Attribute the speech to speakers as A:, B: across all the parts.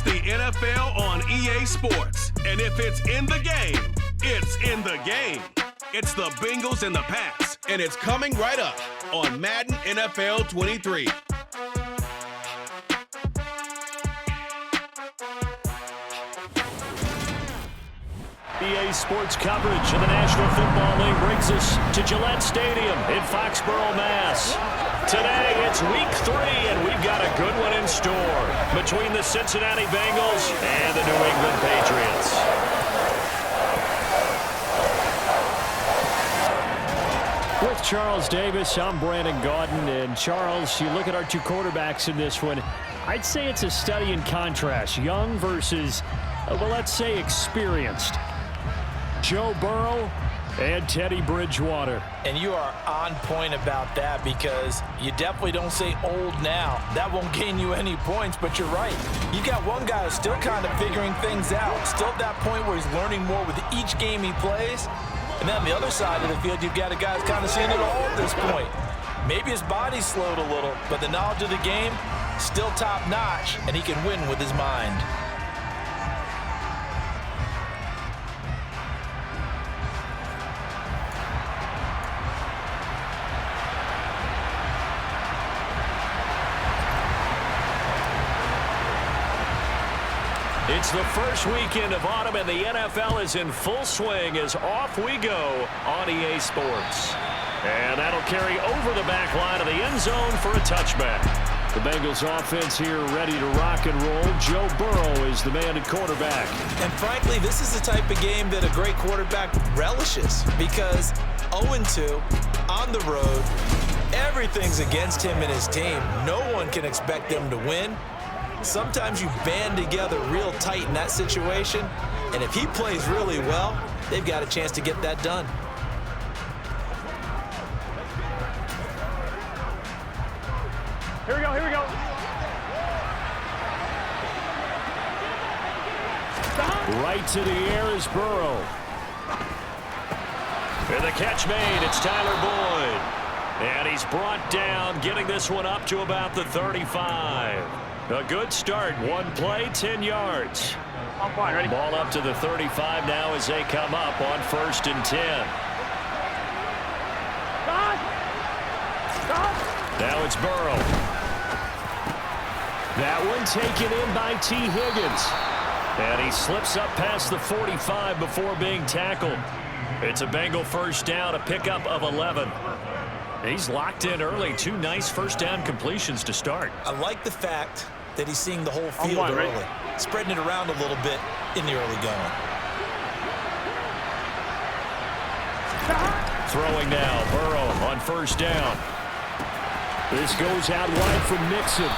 A: It's the NFL on EA Sports. And if it's in the game, it's in the game. It's the Bengals and the Pats. And it's coming right up on Madden NFL 23.
B: EA Sports coverage of the National Football League brings us to Gillette Stadium in Foxborough, Mass. Today, it's Week 3, and we've got a good one in store between the Cincinnati Bengals and the New England Patriots. With Charles Davis, I'm Brandon Gaudin. And Charles, you look at our two quarterbacks in this one, I'd say it's a study in contrast. Young versus, well, let's say experienced. Joe Burrow and Teddy Bridgewater.
C: And you are on point about that because you definitely don't say old now. That won't gain you any points, but you're right. You got one guy who's still kind of figuring things out, still at that point where he's learning more with each game he plays. And then on the other side of the field, you've got a guy who's kind of seen it all at this point. Maybe his body's slowed a little, but the knowledge of the game, still top-notch, and he can win with his mind.
B: It's the first weekend of autumn, and the NFL is in full swing as off we go on EA Sports. And that'll carry over the back line of the end zone for a touchback. The Bengals offense here ready to rock and roll. Joe Burrow is the man at quarterback.
C: And frankly, this is the type of game that a great quarterback relishes because 0-2 on the road, everything's against him and his team. No one can expect them to win. Sometimes you band together real tight in that situation, and if he plays really well, they've got a chance to get that done.
D: Here we go, here we go.
B: Right to the air is Burrow. And the catch made, it's Tyler Boyd. And he's brought down, getting this one up to about the 35. A good start. One play, 10 yards.
D: I'm fine, ready?
B: Ball up to the 35 now as they come up on 1st and 10.
D: Stop! Stop!
B: Now it's Burrow. That one taken in by T. Higgins. And he slips up past the 45 before being tackled. It's a Bengal first down, a pickup of 11. He's locked in early. Two nice first down completions to start.
C: I like the fact that he's seeing the whole field early, spreading it around a little bit in the early going.
B: Throwing now, Burrow on first down. This goes out wide from Mixon.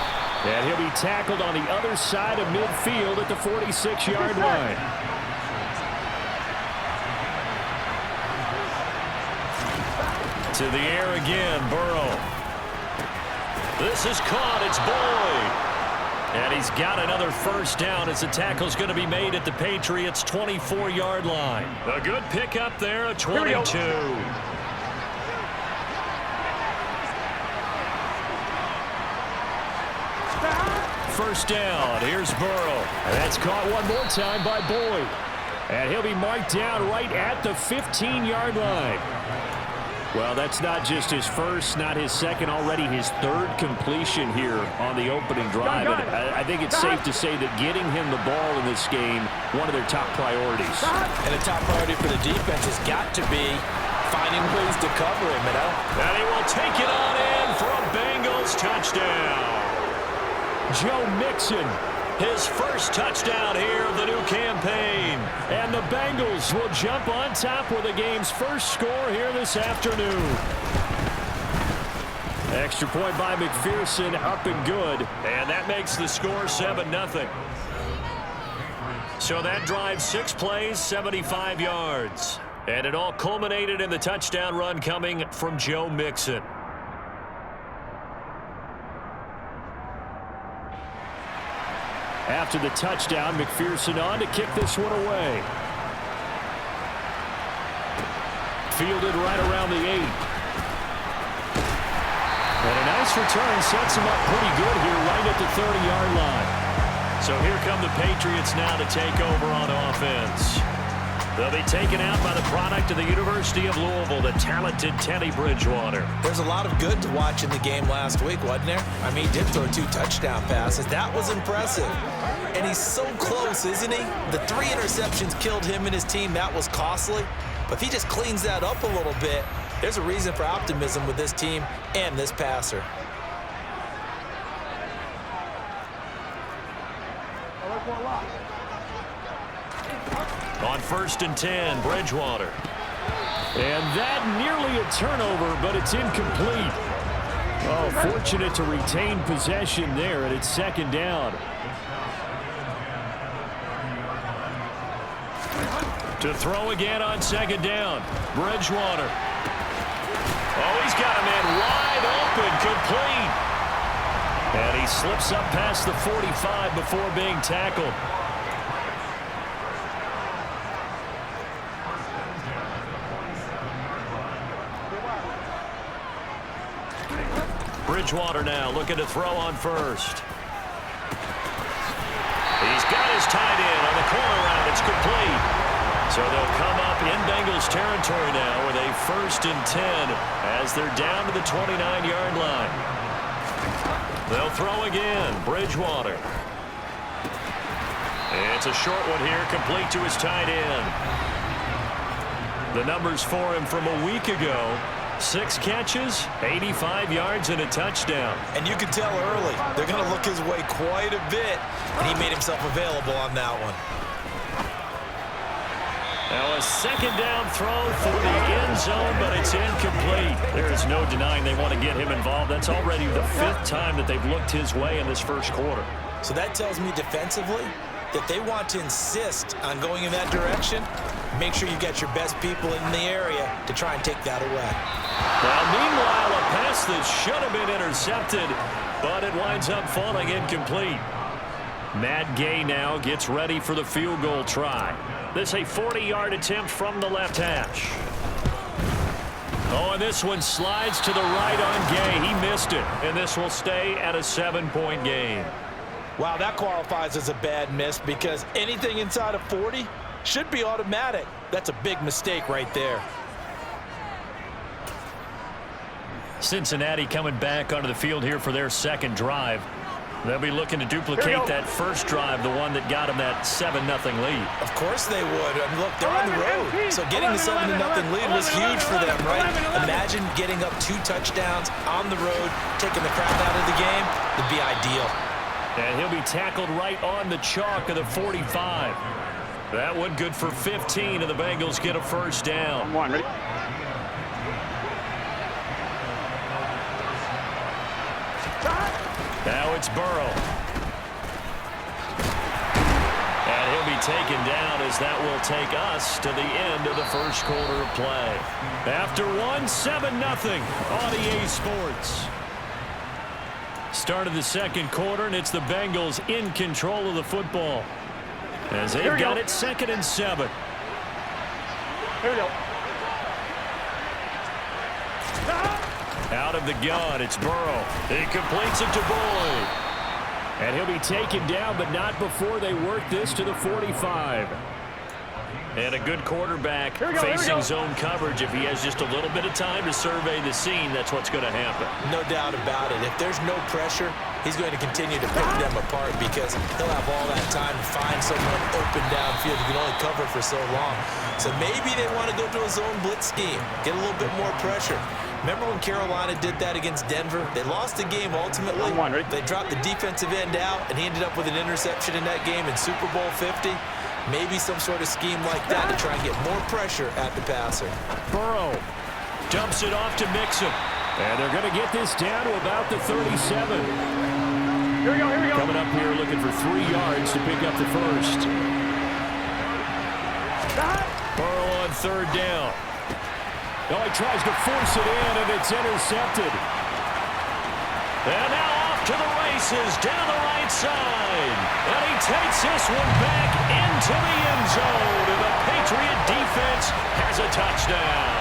B: And he'll be tackled on the other side of midfield at the 46-yard line. To the air again, Burrow. This is caught, it's Boyd. And he's got another first down as the tackle's going to be made at the Patriots' 24-yard line. A good pickup there, a 22. First down, here's Burrow. And that's caught one more time by Boyd. And he'll be marked down right at the 15-yard line. Well, that's not just his first, not his second, already his third completion here on the opening drive. And I think it's safe to say that getting him the ball in this game, one of their top priorities.
C: And a top priority for the defense has got to be finding ways to cover him.
B: And he will take it on in for a Bengals touchdown. Joe Mixon, his first touchdown here of the new campaign. And the Bengals will jump on top with the game's first score here this afternoon. Extra point by McPherson, up and good. And that makes the score 7-0. So that drive, 6 plays, 75 yards. And it all culminated in the touchdown run coming from Joe Mixon. After the touchdown, McPherson on to kick this one away. Fielded right around the 8. And a nice return sets him up pretty good here right at the 30-yard line. So here come the Patriots now to take over on offense. They'll be taken out by the product of the University of Louisville, the talented Teddy Bridgewater.
C: There's a lot of good to watch in the game last week, wasn't there? I mean, he did throw 2 touchdown passes. That was impressive. And he's so close, isn't he? The 3 interceptions killed him and his team. That was costly. But if he just cleans that up a little bit, there's a reason for optimism with this team and this passer.
B: On 1st and 10, Bridgewater. And that nearly a turnover, but it's incomplete. Oh, fortunate to retain possession there, and it's 2nd down. To throw again on 2nd down, Bridgewater. Oh, he's got a man wide open, complete. And he slips up past the 45 before being tackled. Bridgewater now looking to throw on 1st. He's got his tight end on the corner route. It's complete. So they'll come up in Bengals territory now with a 1st and 10 as they're down to the 29-yard line. They'll throw again. Bridgewater. It's a short one here, complete to his tight end. The numbers for him from a week ago: 6 catches, 85 yards, and a touchdown.
C: And you can tell early they're going to look his way quite a bit, and he made himself available on that one.
B: Now a 2nd down throw for the end zone, but it's incomplete. There is no denying they want to get him involved. That's already the 5th time that they've looked his way in this 1st quarter.
C: So that tells me defensively that they want to insist on going in that direction. Make sure you get your best people in the area to try and take that away.
B: Well, meanwhile, a pass that should have been intercepted, but it winds up falling incomplete. Matt Gay now gets ready for the field goal try. This a 40-yard attempt from the left hash. Oh, and this one slides to the right on Gay. He missed it, and this will stay at a 7-point game.
C: Wow, that qualifies as a bad miss because anything inside of 40 should be automatic. That's a big mistake right there.
B: Cincinnati coming back onto the field here for their 2nd drive. They'll be looking to duplicate that 1st drive, the one that got them that 7-0 lead.
C: Of course they would. I mean, look, they're on the road. So getting the 7-0 lead was huge for them, right? Imagine getting up 2 touchdowns on the road, taking the crap out of the game. It'd be ideal.
B: And he'll be tackled right on the chalk of the 45. That one good for 15, and the Bengals get a 1st down.
D: Come on, ready?
B: Now it's Burrow. And he'll be taken down as that will take us to the end of the 1st quarter of play. After 7-0 on EA Sports. Start of the 2nd quarter, and it's the Bengals in control of the football as they've got it 2nd and 7.
D: Here we go.
B: Out of the gun, it's Burrow. He completes it to Boyd. And he'll be taken down, but not before they work this to the 45. And a good quarterback facing zone coverage. If he has just a little bit of time to survey the scene, that's what's going to happen.
C: No doubt about it. If there's no pressure, he's going to continue to pick them apart because he'll have all that time to find someone open downfield. He can only cover for so long. So maybe they want to go to a zone blitz scheme, get a little bit more pressure. Remember when Carolina did that against Denver? They lost the game ultimately. They dropped the defensive end out, and he ended up with an interception in that game in Super Bowl 50. Maybe some sort of scheme like that to try and get more pressure at the passer.
B: Burrow dumps it off to Mixon. And they're going to get this down to about the 37.
D: Here we go, here we go.
B: Coming up here looking for 3 yards to pick up the 1st. Burrow on 3rd down. Oh, he tries to force it in, and it's intercepted. And now off to the races down the right side. And he takes this one back into the end zone. And the Patriot defense has a touchdown.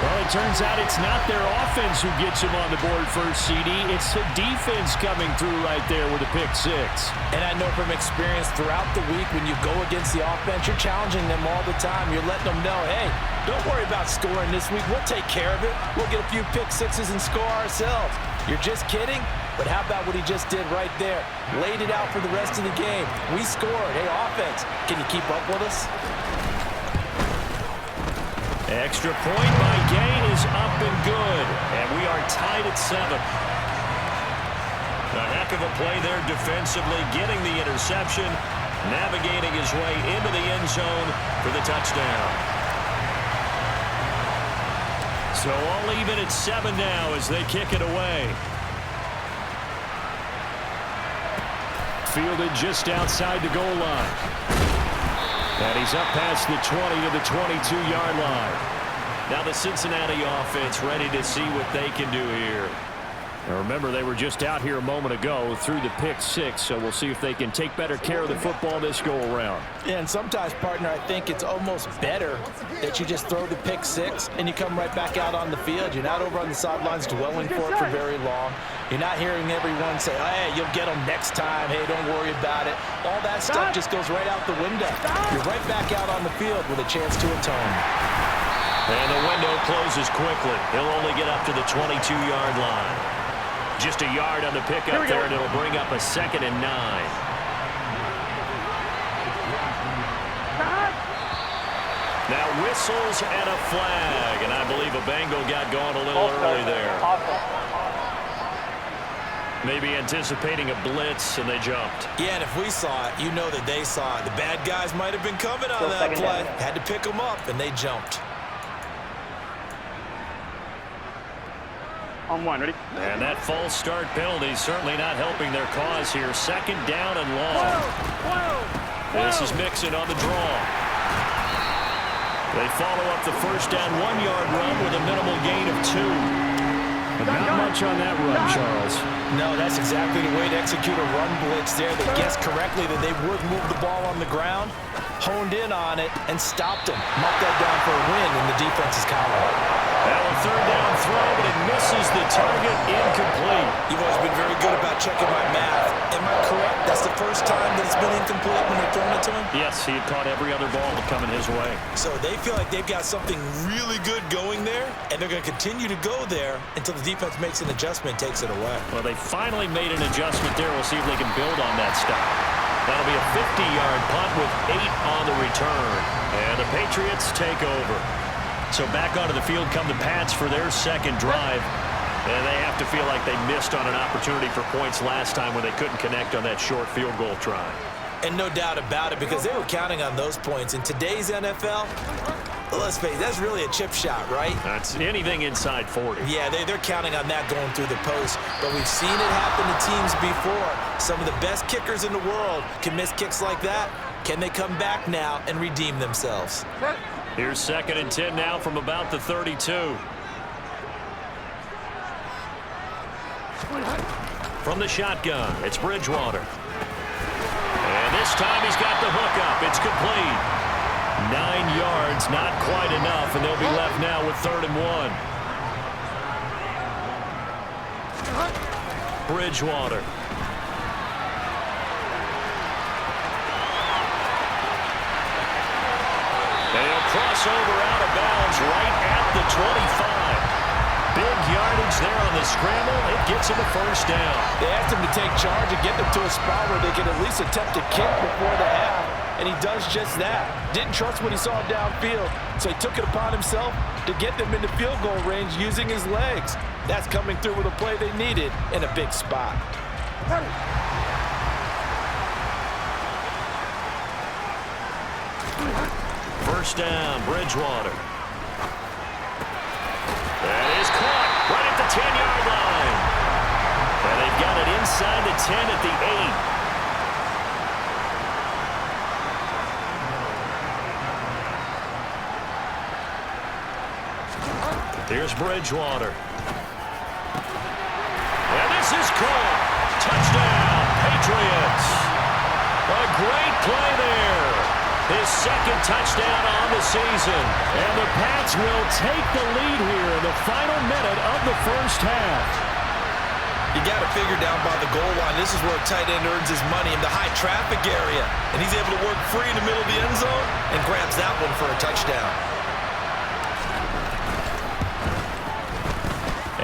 B: Well, he it turns out it's not their offense who gets him on the board first, CD. It's the defense coming through right there with a pick six.
C: And I know from experience throughout the week when you go against the offense, you're challenging them all the time. You're letting them know, hey, don't worry about scoring this week. We'll take care of it. We'll get a few pick sixes and score ourselves. You're just kidding? But how about what he just did right there? Laid it out for the rest of the game. We scored. Hey, offense, can you keep up with us?
B: Extra point by Gay is up and good. And we are tied at 7. A heck of a play there defensively, getting the interception, navigating his way into the end zone for the touchdown. So all even at 7 now as they kick it away. Fielded just outside the goal line. And he's up past the 20 to the 22-yard line. Now the Cincinnati offense ready to see what they can do here. Now remember, they were just out here a moment ago through the pick six, so we'll see if they can take better care of the football this go-around.
C: Yeah, and sometimes, partner, I think it's almost better that you just throw the pick six and you come right back out on the field. You're not over on the sidelines dwelling for it for very long. You're not hearing everyone say, oh, hey, you'll get them next time. Hey, don't worry about it. All that stuff just goes right out the window. You're right back out on the field with a chance to atone.
B: And the window closes quickly. He'll only get up to the 22-yard line. Just a yard on the pickup there, and it'll bring up a 2nd and 9. Now whistles and a flag, and I believe a Bengal got going a little early there. Maybe anticipating a blitz, and they jumped.
C: Yeah, and if we saw it, you know that they saw it. The bad guys might have been coming on that play. Had to pick them up, and they jumped.
D: On one, ready?
B: And that false start penalty certainly not helping their cause here. 2nd down and long. This is Mixon on the draw. They follow up the first down 1-yard run with a minimal gain of 2. But not much on that run, Charles.
C: No, that's exactly the way to execute a run blitz there. They guessed correctly that they would move the ball on the ground, honed in on it, and stopped them. Marked that down for a win in the defense's column.
B: Now a 3rd down throw, but it misses the target, incomplete.
C: You've always been very good about checking my math. Am I correct? That's the first time that it's been incomplete when they're throwing it to him?
B: Yes, he had caught every other ball coming his way.
C: So they feel like they've got something really good going there, and they're going to continue to go there until the defense makes an adjustment, takes it away.
B: Well, they finally made an adjustment there. We'll see if they can build on that stop. That'll be a 50-yard punt with 8 on the return. And the Patriots take over. So back onto the field come the Pats for their 2nd drive. And they have to feel like they missed on an opportunity for points last time when they couldn't connect on that short field goal try.
C: And no doubt about it, because they were counting on those points. In today's NFL, let's face it, that's really a chip shot, right?
B: That's anything inside 40.
C: Yeah, they're counting on that going through the post. But we've seen it happen to teams before. Some of the best kickers in the world can miss kicks like that. Can they come back now and redeem themselves?
B: Here's 2nd and 10 now from about the 32. From the shotgun, it's Bridgewater. And this time he's got the hook up. It's complete. 9 yards, not quite enough, and they'll be left now with 3rd and 1. Bridgewater. They'll cross over out of bounds right at the 25. Big yardage there on the scramble. It gets him a 1st down.
C: They asked him to take charge and get them to a spot where they can at least attempt to kick before the half, and he does just that. Didn't trust what he saw downfield, so he took it upon himself to get them into field goal range using his legs. That's coming through with a play they needed in a big spot.
B: 1st down, Bridgewater. That is caught right at the 10-yard line. And they've got it inside the 10 at the 8. Here's Bridgewater. And this is caught. Touchdown, Patriots. A great play there. his second touchdown on the season. And the Pats will take the lead here in the final minute of the first half.
C: You got to figure down by the goal line. This is where a tight end earns his money, in the high traffic area. And he's able to work free in the middle of the end zone and grabs that one for a touchdown.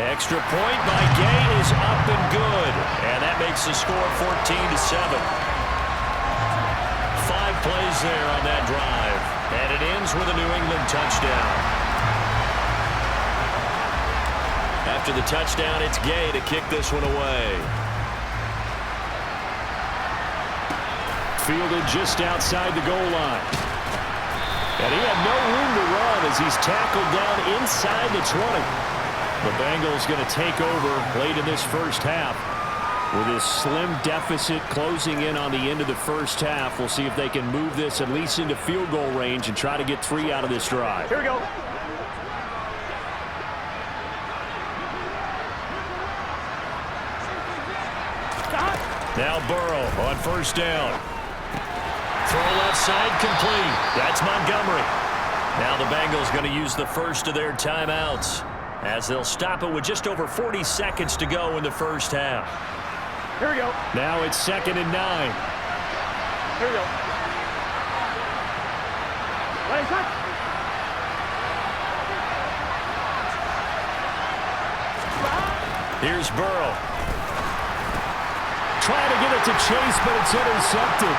B: Extra point by Gay is up and good. And that makes the score 14-7. 5 plays there on that drive. And it ends with a New England touchdown. After the touchdown, it's Gay to kick this one away. Fielded just outside the goal line. And he had no room to run as he's tackled down inside the 20. The Bengals going to take over late in this first half. With this slim deficit closing in on the end of the first half, we'll see if they can move this at least into field goal range and try to get 3 out of this drive.
D: Here we go.
B: Now Burrow on first down. Throw left side complete. That's Montgomery. Now the Bengals going to use the first of their timeouts, as they'll stop it with just over 40 seconds to go in the first half.
D: Here we go.
B: Now it's 2nd and 9.
D: Here we go. Right touch.
B: Here's Burrow. Trying to get it to Chase, but it's intercepted.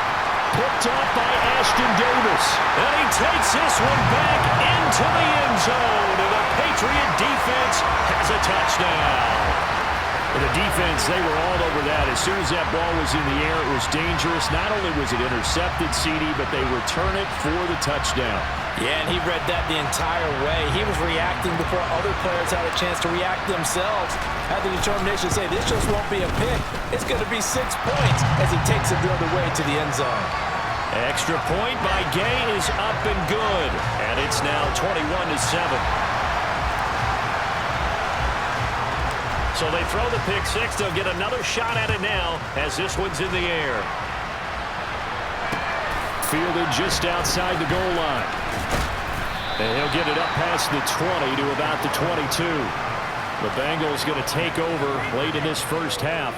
B: Picked off by Ashton Davis. And he takes this one back into the end zone. And the Patriot defense has a touchdown. And the defense, they were all over that. As soon as that ball was in the air, it was dangerous. Not only was it intercepted, CD, but they return it for the touchdown.
C: Yeah, and he read that the entire way. He was reacting before other players had a chance to react themselves. Had the determination to say, this just won't be a pick. It's going to be 6 points as he takes it the other way to the end zone.
B: Extra point by Gay is up and good. And it's now 21-7. So they throw the pick 6. They'll get another shot at it now as this one's in the air. Fielded just outside the goal line. And he'll get it up past the 20 to about the 22. The Bengals going to take over late in this first half.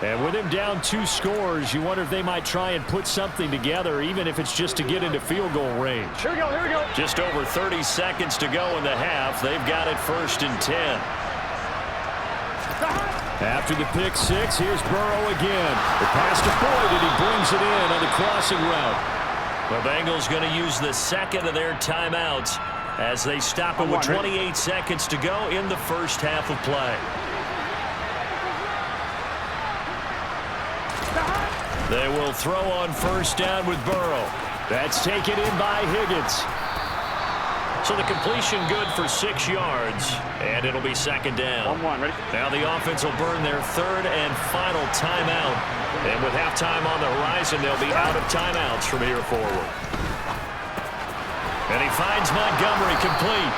B: And with him down 2 scores, you wonder if they might try and put something together, even if it's just to get into field goal range.
D: Here we go, here we go.
B: Just over 30 seconds to go in the half. They've got it 1st and 10. After the pick 6, here's Burrow again. The pass to Boyd, and he brings it in on the crossing route. The Bengals going to use the 2nd of their timeouts as they stop it with 28 seconds to go in the first half of play. They will throw on first down with Burrow. That's taken in by Higgins. So the completion good for 6 yards, and it'll be 2nd down.
D: 1-1, ready?
B: Now the offense will burn their 3rd and final timeout. And with halftime on the horizon, they'll be out of timeouts from here forward. And he finds Montgomery complete.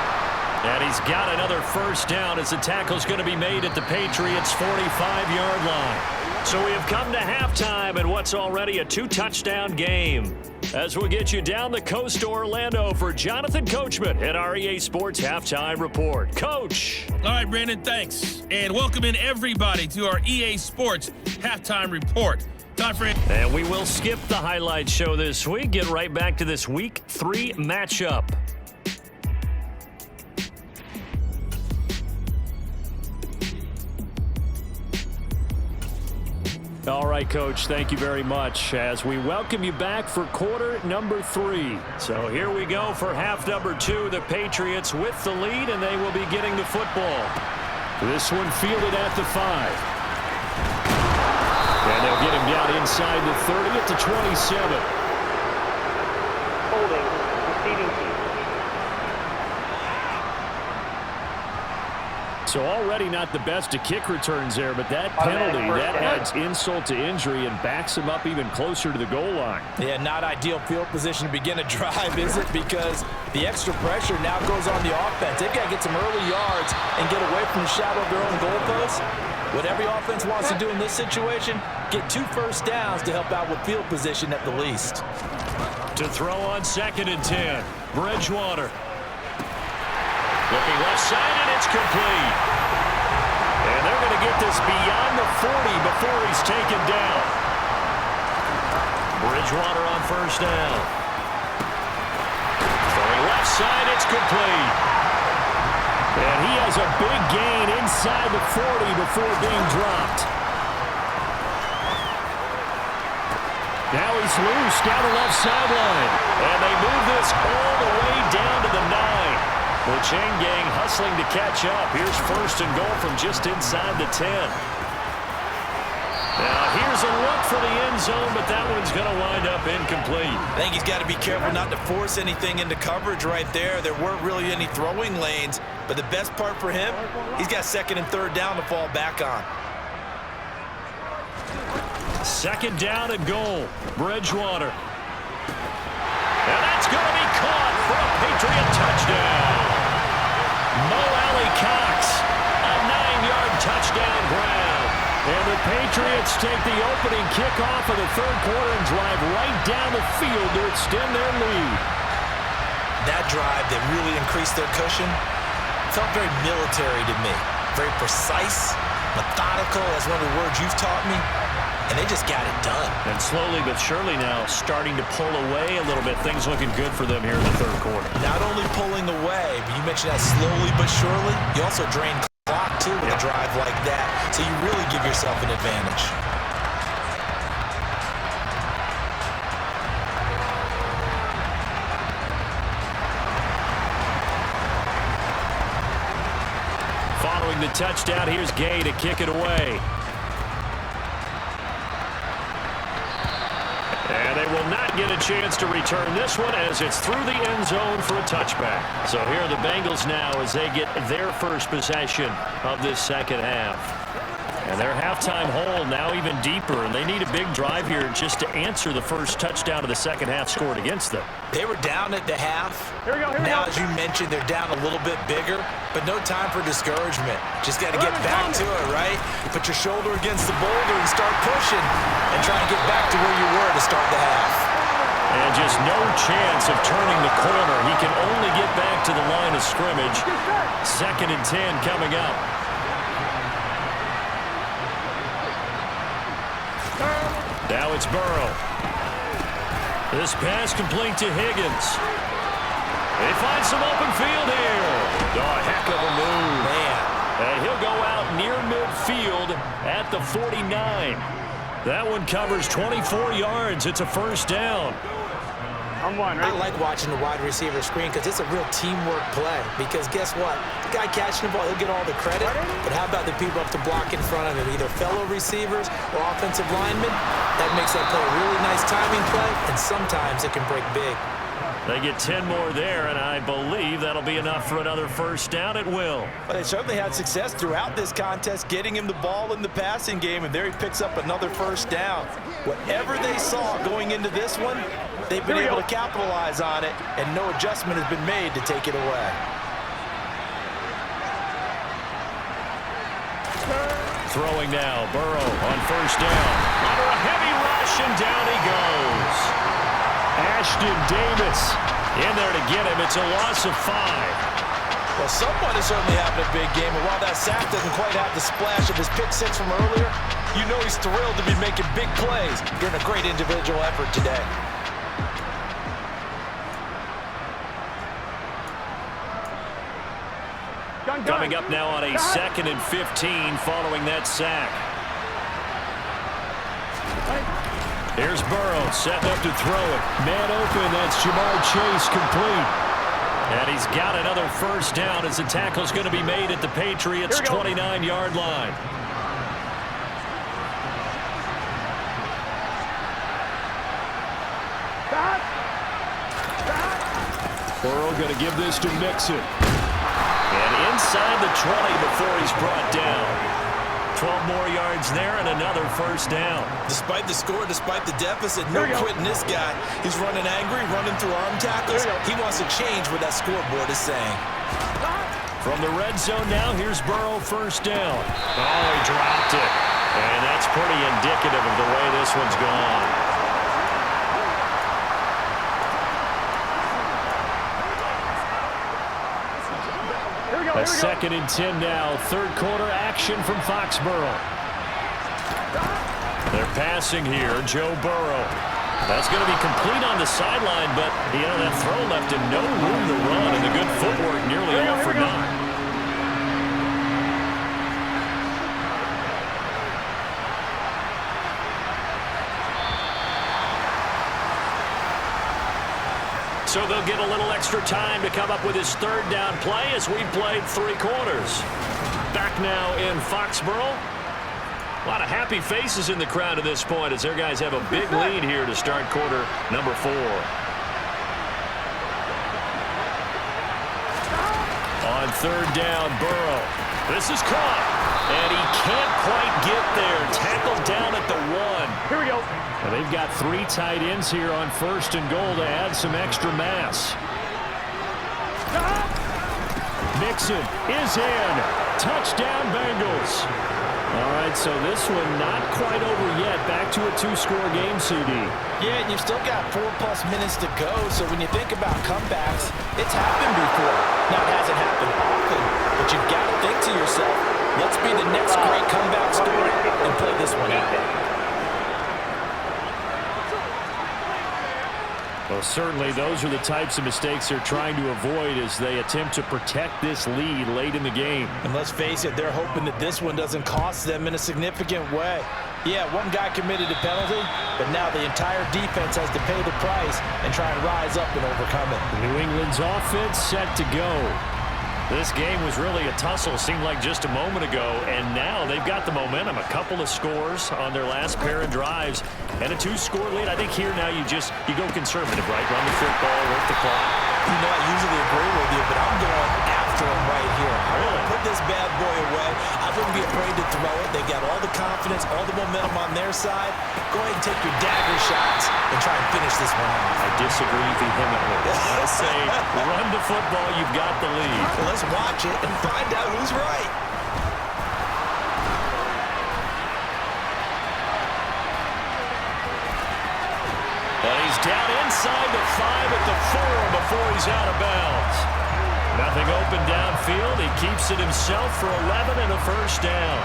B: And he's got another first down as the tackle's going to be made at the Patriots' 45-yard line. So we have come to halftime in what's already a 2-touchdown game. As we get you down the coast to Orlando for Jonathan Coachman at our EA Sports Halftime Report. Coach.
E: All right, Brandon, thanks. And welcome in everybody to our EA Sports Halftime Report. Time for it.
B: And we will skip the highlight show this week. Get right back to this Week 3 matchup. All right, Coach, thank you very much as we welcome you back for quarter number 3. So here we go for half number 2. The Patriots with the lead, and they will be getting the football. This one fielded at the 5. And they'll get him down inside the 30 at the 27.
D: Holding. Receiving team.
B: So already not the best of kick returns there, but that penalty, that adds insult to injury and backs him up even closer to the goal line.
C: Yeah, not ideal field position to begin a drive, is it? Because the extra pressure now goes on the offense. They've got to get some early yards and get away from the shadow of their own goalposts. What every offense wants to do in this situation, get 2 first downs to help out with field position at the least.
B: To throw on 2nd and 10. Bridgewater. Looking left side, and it's complete. And they're going to get this beyond the 40 before he's taken down. Bridgewater on 1st down. Throwing left side, it's complete. And he has a big gain inside the 40 before being dropped. Now he's loose down the left sideline. And they move this all the way down to the 9. The chain gang hustling to catch up. Here's 1st and goal from just inside the 10. Now here's a look for the end zone, but that one's going to wind up incomplete.
C: I think he's got to be careful not to force anything into coverage right there. There weren't really any throwing lanes, but the best part for him, he's got 2nd and 3rd down to fall back on.
B: 2nd down and goal. Bridgewater. And that's going to be caught for a Patriot touchdown. Mo Alley-Cox, a 9-yard touchdown grab. And the Patriots take the opening kickoff of the 3rd quarter and drive right down the field to extend their lead.
C: That drive that really increased their cushion felt very military to me. Very precise, methodical, that's one of the words you've taught me. And they just got it done.
B: And slowly but surely now starting to pull away a little bit. Things looking good for them here in the 3rd quarter.
C: Not only pulling away, but you mentioned that slowly but surely. You also drain clock, too, with a drive like that. So you really give yourself an advantage.
B: Following the touchdown, here's Gay to kick it away. And they will not get a chance to return this one as it's through the end zone for a touchback. So here are the Bengals now as they get their first possession of this 2nd half. And their halftime hole now even deeper, and they need a big drive here just to answer the first touchdown of the 2nd half scored against them.
C: They were down at the half. Now, as you mentioned, they're down a little bit bigger, but no time for discouragement. Just got to get back to it, right? Put your shoulder against the boulder and start pushing and try and get back to where you were to start the half.
B: And just no chance of turning the corner. He can only get back to the line of scrimmage. 2nd and 10 coming up. Now it's Burrow. This pass complete to Higgins. They find some open field here. Oh, a heck of a move.
C: Man.
B: And he'll go out near midfield at the 49. That one covers 24 yards. It's a 1st down.
C: I like watching the wide receiver screen because it's a real teamwork play. Because guess what? The guy catching the ball, he'll get all the credit. But how about the people up to block in front of him, either fellow receivers or offensive linemen? That makes that play a really nice timing play, and sometimes it can break big.
B: They get 10 more there, and I believe that'll be enough for another 1st down. It will.
C: Well, they certainly had success throughout this contest, getting him the ball in the passing game, and there he picks up another 1st down. Whatever they saw going into this one, they've been able to capitalize on it, and no adjustment has been made to take it away.
B: Throwing now, Burrow on 1st down. Under a heavy rush, and down he goes. Ashton Davis in there to get him. It's a loss of 5.
C: Well, someone is certainly having a big game, and while that sack doesn't quite have the splash of his pick 6 from earlier, you know he's thrilled to be making big plays during a great individual effort today.
B: Coming up now on a 2nd and 15 following that sack. Here's Burrow setting up to throw it. Man open, that's Jamar Chase complete. And he's got another 1st down as the tackle's going to be made at the Patriots' 29-yard line. Burrow going to give this to Mixon. And inside the 20 before he's brought down. 12 more yards there and another 1st down.
C: Despite the score, despite the deficit, no quitting this guy. He's running angry, running through arm tackles. He wants to change what that scoreboard is saying.
B: From the red zone now, here's Burrow 1st down. Oh, he dropped it. And that's pretty indicative of the way this one's gone. A 2nd and 10 now. Third quarter action from Foxborough. They're passing here. Joe Burrow. That's going to be complete on the sideline, but, that throw left him no room to run, and the good footwork nearly all for naught. So they'll get a little extra time to come up with his third down play as we've played 3 quarters. Back now in Foxborough. A lot of happy faces in the crowd at this point as their guys have a big lead here to start quarter number 4. On third down, Burrow. This is caught, and he can't quite get there. Tackled down at the 1.
D: Here we go.
B: Well, they've got 3 tight ends here on 1st and goal to add some extra mass. Mixon is in. Touchdown, Bengals. All right, so this one not quite over yet. Back to a 2-score game, CD.
C: Yeah, and you've still got 4+ minutes to go, so when you think about comebacks, it's happened before. Now, it hasn't happened often, but you've got to think to yourself, let's be the next great comeback story and play this one out.
B: Well, certainly those are the types of mistakes they're trying to avoid as they attempt to protect this lead late in the game.
C: And let's face it, they're hoping that this one doesn't cost them in a significant way. Yeah, one guy committed a penalty, but now the entire defense has to pay the price and try and rise up and overcome it.
B: New England's offense set to go. This game was really a tussle, seemed like just a moment ago, and now they've got the momentum. A couple of scores on their last pair of drives, and a 2-score lead. I think here now you go conservative, right? Run the football, work the clock.
C: I usually agree with you, but I'm going after him right here. I want to put this bad boy away. I wouldn't be afraid to throw it. They got all the confidence, all the momentum on their side. Go ahead and take your dagger shots and try and finish this one off.
B: I disagree vehemently. I say run the football, you've got the lead.
C: Well, let's watch it and find out who's right.
B: And he's down inside the 5 at the 4 before he's out of bounds. Nothing open downfield. He keeps it himself for 11 and a first down.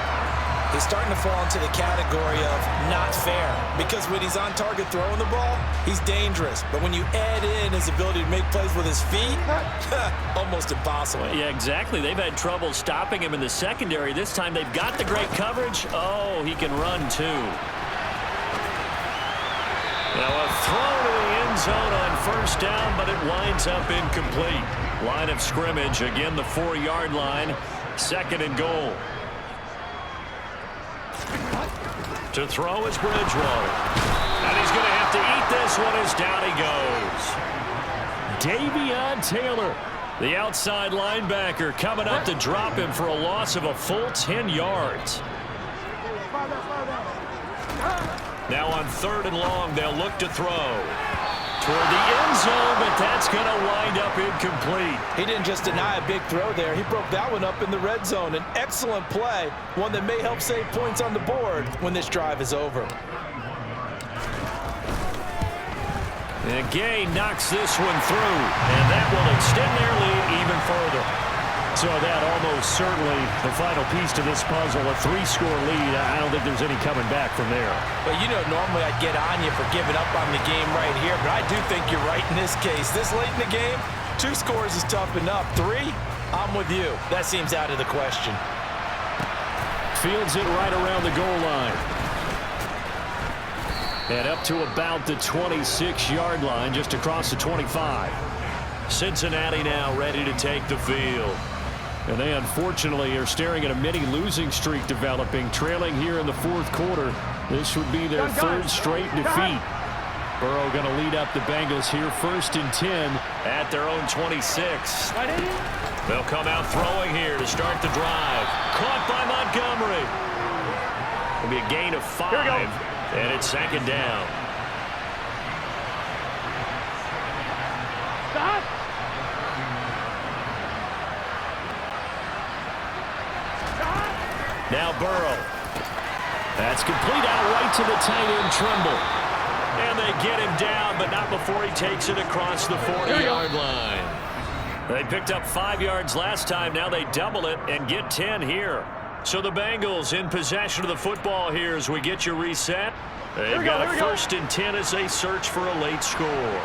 C: He's starting to fall into the category of not fair because when he's on target throwing the ball, he's dangerous. But when you add in his ability to make plays with his feet, almost impossible.
B: Well, yeah, exactly. They've had trouble stopping him in the secondary. This time they've got the great coverage. Oh, he can run too. Now a throw to the end zone on first down, but it winds up incomplete. Line of scrimmage, again the 4-yard line. 2nd and goal. To throw is Bridgewater. And he's going to have to eat this one as down he goes. Davion Taylor, the outside linebacker, coming up to drop him for a loss of a full 10 yards. Now on 3rd and long, they'll look to throw. Toward the end zone, but that's going to wind up incomplete.
C: He didn't just deny a big throw there. He broke that one up in the red zone. An excellent play, one that may help save points on the board when this drive is over.
B: And Gay knocks this one through, and that will extend their lead even further. So that almost certainly the final piece to this puzzle, a 3-score lead. I don't think there's any coming back from there.
C: But normally I'd get on you for giving up on the game right here, but I do think you're right in this case. This late in the game, 2 scores is tough enough. 3, I'm with you. That seems out of the question.
B: Fields it right around the goal line. And up to about the 26-yard line, just across the 25. Cincinnati now ready to take the field. And they unfortunately are staring at a mini losing streak developing, trailing here in the 4th quarter. This would be their 3rd straight defeat. Burrow going to lead up the Bengals here, 1st and 10 at their own 26. They'll come out throwing here to start the drive. Caught by Montgomery. It'll be a gain of 5, and it's 2nd down.
D: Stop.
B: Now Burrow. That's complete out right to the tight end Trimble. And they get him down, but not before he takes it across the 40-yard line. They picked up 5 yards last time. Now they double it and get 10 here. So the Bengals in possession of the football here as we get you reset. They've got a 1st and 10 as they search for a late score.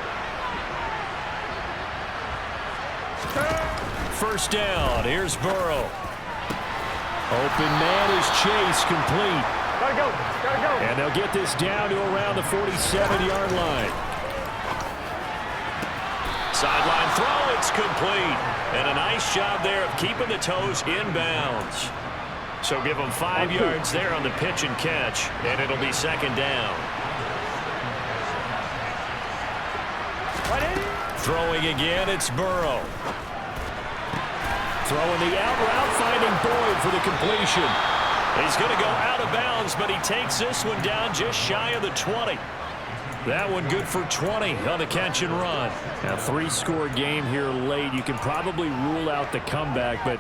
B: 1st down. Here's Burrow. Open man is Chase, complete.
D: Gotta go.
B: And they'll get this down to around the 47-yard line. Sideline throw, it's complete. And a nice job there of keeping the toes inbounds. So give them 5 yards there on the pitch and catch, and it'll be 2nd down. Throwing again, it's Burrow. Throwing the out route, finding Boyd for the completion. He's going to go out of bounds, but he takes this one down just shy of the 20. That one good for 20 on the catch and run. A 3-score game here late. You can probably rule out the comeback, but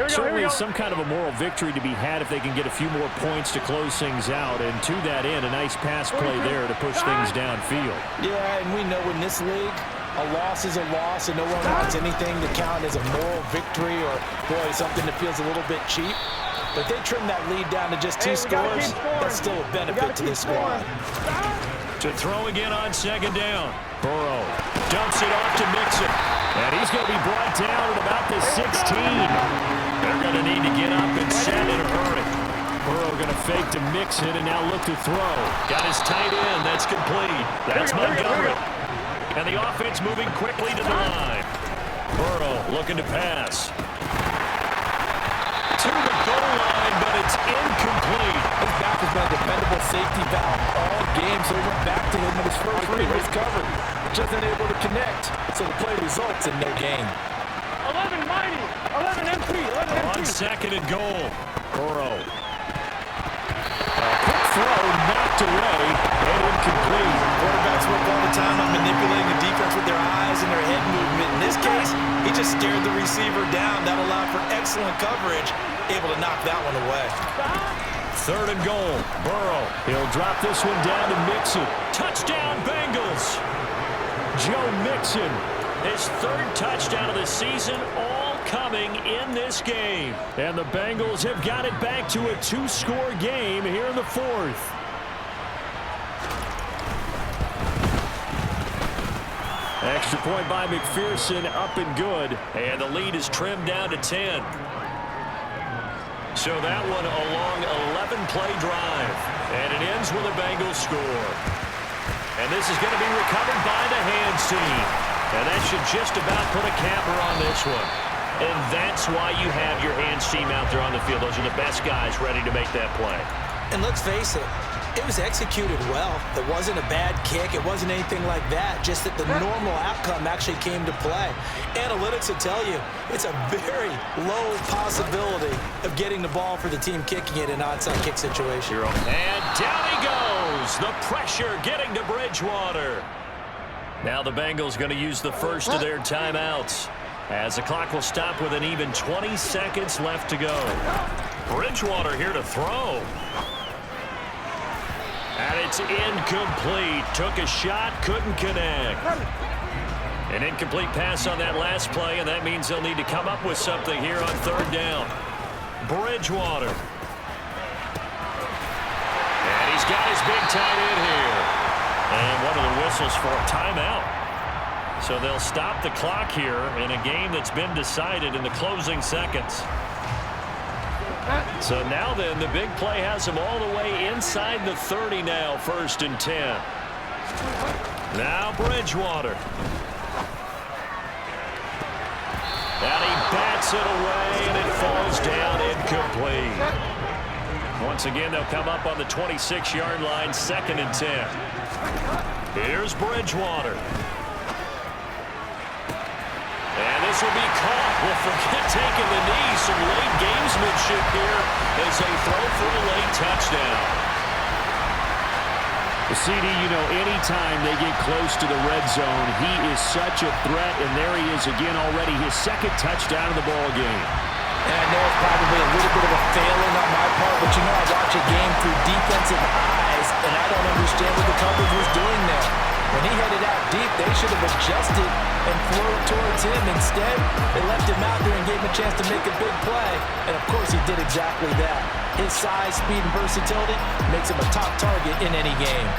B: certainly some kind of a moral victory to be had if they can get a few more points to close things out. And to that end, a nice pass play there to push things downfield.
C: Yeah, and we know in this league, a loss is a loss, and no one wants anything to count as a moral victory or, boy, something that feels a little bit cheap. But they trim that lead down to just 2 scores. That's still a benefit to this squad.
B: To throw again on 2nd down. Burrow dumps it off to Mixon. And he's going to be brought down at about the 16. They're going to need to get up and set in a hurry. Burrow going to fake to Mixon and now look to throw. Got his tight end. That's complete. That's Montgomery. And the offense moving quickly to the line. Burrow looking to pass. To the goal line, but it's incomplete.
C: His back has been a dependable safety valve all game, so he went back to him when his first read was covered. Just unable to connect, so the play results in no gain.
D: 11 mighty, 11 empty, 11 empty.
B: On 2nd and goal, Burrow. Quick throw, knocked away, and incomplete.
C: Quarterbacks work all the time on manipulating the defense with their eyes and their head movement. In this case, he just stared the receiver down. That allowed for excellent coverage, able to knock that one away.
B: 3rd and goal, Burrow. He'll drop this one down to Mixon. Touchdown, Bengals. Joe Mixon, his 3rd touchdown of the season, all coming in this game. And the Bengals have got it back to a 2-score game here in the 4th. Extra point by McPherson, up and good. And the lead is trimmed down to 10. So that one a long 11-play drive. And it ends with a Bengals score. And this is going to be recovered by the hands team. And that should just about put a capper on this one. And that's why you have your hands team out there on the field. Those are the best guys ready to make that play.
C: And let's face it, it was executed well. It wasn't a bad kick. It wasn't anything like that. Just that the normal outcome actually came to play. Analytics will tell you it's a very low possibility of getting the ball for the team kicking it in an onside kick situation.
B: And down he goes. The pressure getting to Bridgewater. Now the Bengals going to use the first of their timeouts, as the clock will stop with an even 20 seconds left to go. Bridgewater here to throw. And it's incomplete. Took a shot, couldn't connect. An incomplete pass on that last play, and that means they'll need to come up with something here on 3rd down. Bridgewater. And he's got his big tight end here. And one of the whistles for a timeout. So they'll stop the clock here in a game that's been decided in the closing seconds. So now then, the big play has them all the way inside the 30 now, 1st and 10. Now Bridgewater. And he bats it away, and it falls down incomplete. Once again, they'll come up on the 26-yard line, 2nd and 10. Here's Bridgewater. And this will be caught. Well, forget taking the knee. Some late gamesmanship here as they throw for a late touchdown. CD, you know, anytime they get close to the red zone, he is such a threat, and there he is again already, his 2nd touchdown of the ball game.
C: And I know it's probably a little bit of a failing on my part, but you know I watch a game through defensive eyes, and I don't understand what the coverage was doing there. When he headed out deep, they should have adjusted and threw it towards him. Instead, they left him out there and gave him a chance to make a big play. And, of course, he did exactly that. His size, speed, and versatility makes him a top target in any game.